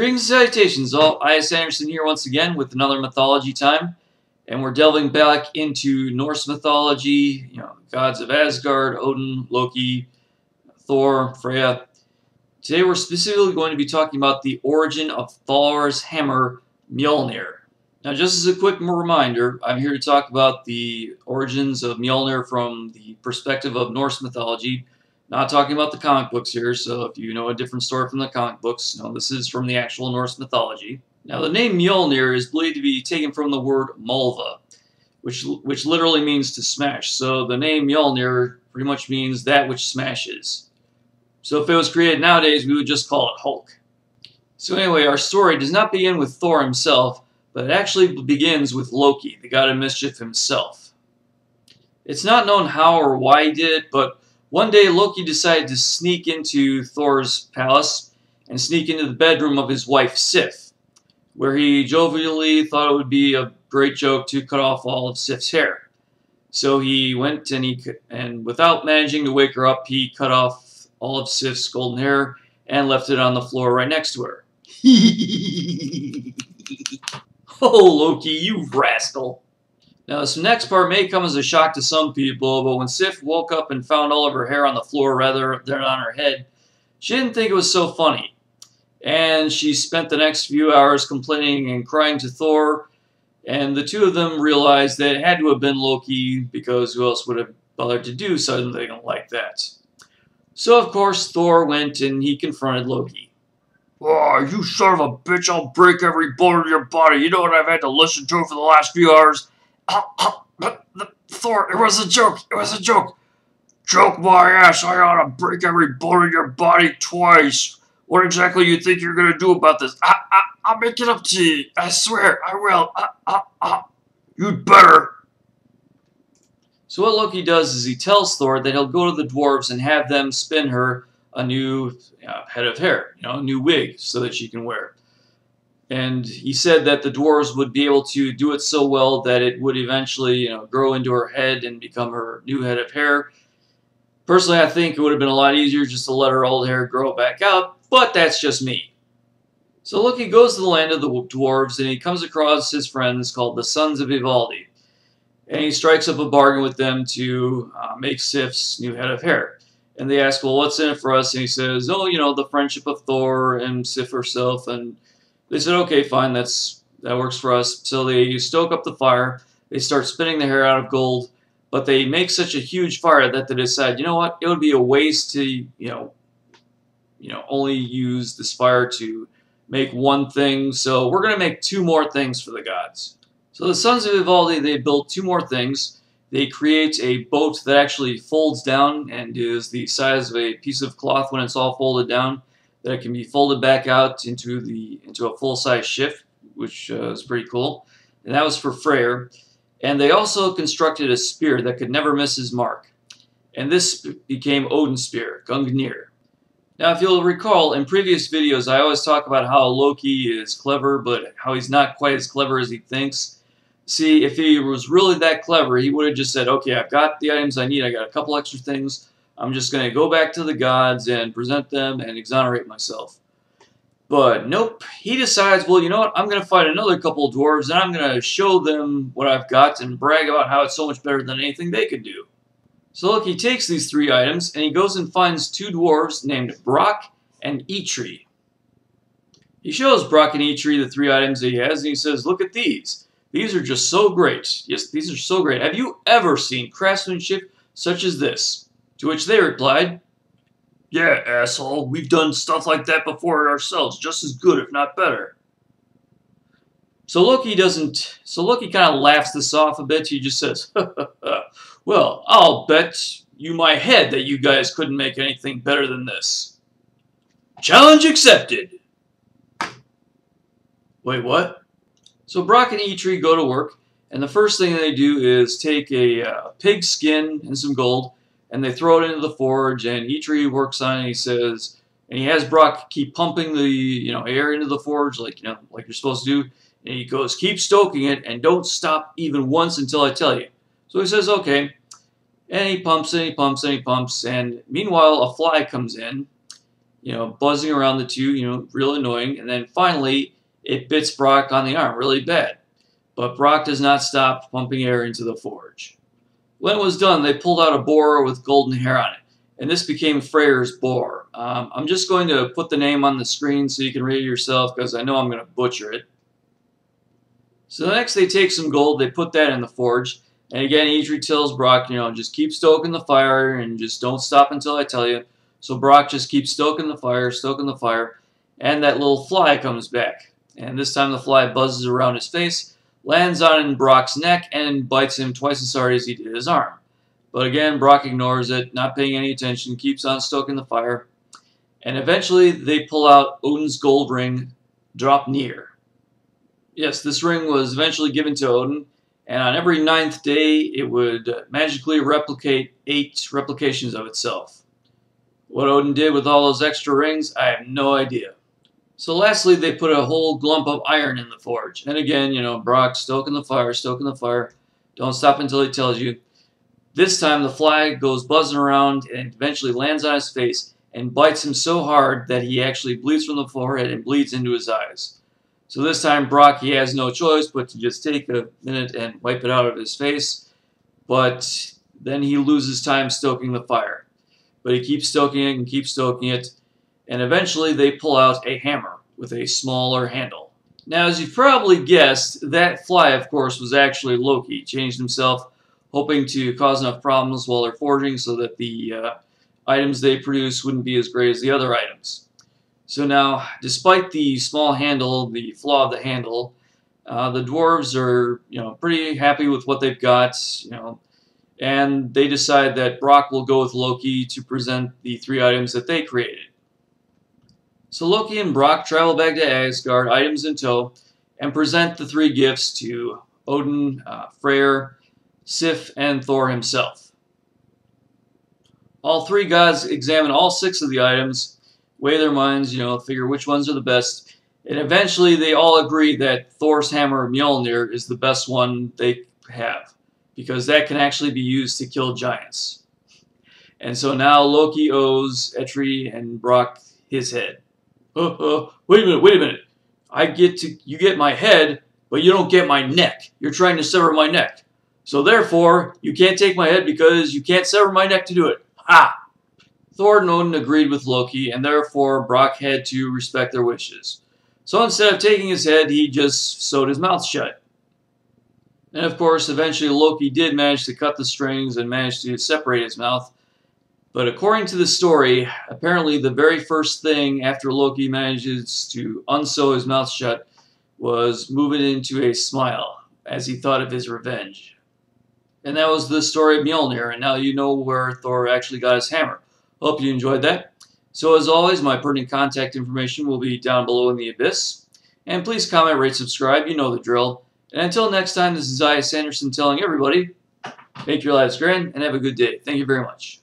Greetings and salutations all. I.S. Anderson here once again with another mythology time. And we're delving back into Norse mythology, gods of Asgard, Odin, Loki, Thor, Freya. Today we're specifically going to be talking about the origin of Thor's hammer, Mjolnir. Now just as a quick reminder, I'm here to talk about the origins of Mjolnir from the perspective of Norse mythology. Not talking about the comic books here, so if you know a different story from the comic books, no, this is from the actual Norse mythology. Now the name Mjolnir is believed to be taken from the word molva, which literally means to smash. So the name Mjolnir pretty much means that which smashes. So if it was created nowadays, we would just call it Hulk. So anyway, our story does not begin with Thor himself, but it actually begins with Loki, the god of mischief himself. It's not known how or why he did it, but one day Loki decided to sneak into Thor's palace and sneak into the bedroom of his wife Sif, where he jovially thought it would be a great joke to cut off all of Sif's hair. So he went and without managing to wake her up, he cut off all of Sif's golden hair and left it on the floor right next to her. Oh, Loki, you rascal. Now, this next part may come as a shock to some people, but when Sif woke up and found all of her hair on the floor rather than on her head, she didn't think it was so funny. And she spent the next few hours complaining and crying to Thor, and the two of them realized that it had to have been Loki, because who else would have bothered to do something like that? So, of course, Thor went and he confronted Loki. Oh, you son of a bitch, I'll break every bone in your body. You know what I've had to listen to for the last few hours? Thor, it was a joke. It was a joke. Joke my ass. I ought to break every bone in your body twice. What exactly you think you're going to do about this? I'll make it up to you. I swear, I will. You'd better. So what Loki does is he tells Thor that he'll go to the dwarves and have them spin her a new head of hair, a new wig, so that she can wear. And he said that the dwarves would be able to do it so well that it would eventually, grow into her head and become her new head of hair. Personally, I think it would have been a lot easier just to let her old hair grow back out, but that's just me. So Loki goes to the land of the dwarves and he comes across his friends called the Sons of Lvaldi. And he strikes up a bargain with them to make Sif's new head of hair. And they ask, well, what's in it for us? And he says, oh, the friendship of Thor and Sif herself. And they said, okay, fine, that works for us. So they stoke up the fire. They start spinning the hair out of gold. But they make such a huge fire that they decide, you know what, it would be a waste to, only use this fire to make one thing. So we're going to make two more things for the gods. So the Sons of Lvaldi, they build two more things. They create a boat that actually folds down and is the size of a piece of cloth when it's all folded down, that it can be folded back out into a full-size ship, which is pretty cool. And that was for Freyr. And they also constructed a spear that could never miss his mark. And this became Odin's spear, Gungnir. Now, if you'll recall, in previous videos, I always talk about how Loki is clever, but how he's not quite as clever as he thinks. See, if he was really that clever, he would have just said, okay, I've got the items I need, I got a couple extra things, I'm just going to go back to the gods and present them and exonerate myself. But nope, he decides, well, you know what, I'm going to fight another couple of dwarves and I'm going to show them what I've got and brag about how it's so much better than anything they could do. So look, he takes these three items and he goes and finds two dwarves named Brokk and Eitri. He shows Brokk and Eitri the three items that he has and he says, look at these. These are just so great. Yes, these are so great. Have you ever seen craftsmanship such as this? To which they replied, yeah, asshole, we've done stuff like that before ourselves, just as good, if not better. So Loki kind of laughs this off a bit. He just says, well, I'll bet you my head that you guys couldn't make anything better than this. Challenge accepted. Wait, what? So Brokk and Eitri go to work, and the first thing they do is take a pig skin and some gold, and they throw it into the forge, and Eitri works on it, and he says, and he has Brokk keep pumping the air into the forge like you're supposed to do, and he goes, keep stoking it, and don't stop even once until I tell you. So he says, okay, and he pumps and he pumps and he pumps, and meanwhile a fly comes in, buzzing around the two, real annoying. And then finally, it bits Brokk on the arm really bad. But Brokk does not stop pumping air into the forge. When it was done, they pulled out a boar with golden hair on it, and this became Freyr's boar. I'm just going to put the name on the screen so you can read it yourself, because I know I'm going to butcher it. So next they take some gold, they put that in the forge, and again Eitri tells Brokk, just keep stoking the fire and just don't stop until I tell you. So Brokk just keeps stoking the fire, and that little fly comes back. And this time the fly buzzes around his face, lands on Brock's neck, and bites him twice as hard as he did his arm. But again, Brokk ignores it, not paying any attention, keeps on stoking the fire. And eventually they pull out Odin's gold ring, Draupnir. Yes, this ring was eventually given to Odin, and on every 9th day it would magically replicate 8 replications of itself. What Odin did with all those extra rings, I have no idea. So lastly, they put a whole glump of iron in the forge. And again, Brokk stoking the fire. Don't stop until he tells you. This time the fly goes buzzing around and eventually lands on his face and bites him so hard that he actually bleeds from the forehead and bleeds into his eyes. So this time Brokk, he has no choice but to just take a minute and wipe it out of his face. But then he loses time stoking the fire. But he keeps stoking it and keeps stoking it. And eventually they pull out a hammer with a smaller handle. Now, as you've probably guessed, that fly, of course, was actually Loki. Changed himself, hoping to cause enough problems while they're forging so that the items they produce wouldn't be as great as the other items. So now, despite the small handle, the flaw of the handle, the dwarves are, pretty happy with what they've got, and they decide that Brokk will go with Loki to present the 3 items that they created. So Loki and Brokk travel back to Asgard, items in tow, and present the 3 gifts to Odin, Freyr, Sif, and Thor himself. All 3 gods examine all 6 of the items, weigh their minds, figure which ones are the best, and eventually they all agree that Thor's hammer, Mjolnir, is the best one they have, because that can actually be used to kill giants. And so now Loki owes Eitri and Brokk his head. Wait a minute. You get my head, but you don't get my neck. You're trying to sever my neck. So therefore, you can't take my head because you can't sever my neck to do it. Ha! Thor and Odin agreed with Loki, and therefore Brokk had to respect their wishes. So instead of taking his head, he just sewed his mouth shut. And of course, eventually Loki did manage to cut the strings and manage to separate his mouth. But according to the story, apparently the very first thing after Loki manages to unsew his mouth shut was move it into a smile as he thought of his revenge. And that was the story of Mjolnir, and now you know where Thor actually got his hammer. Hope you enjoyed that. So as always, my pertinent contact information will be down below in the abyss. And please comment, rate, subscribe, you know the drill. And until next time, this is Isaiah Sanderson telling everybody, make your lives grand and have a good day. Thank you very much.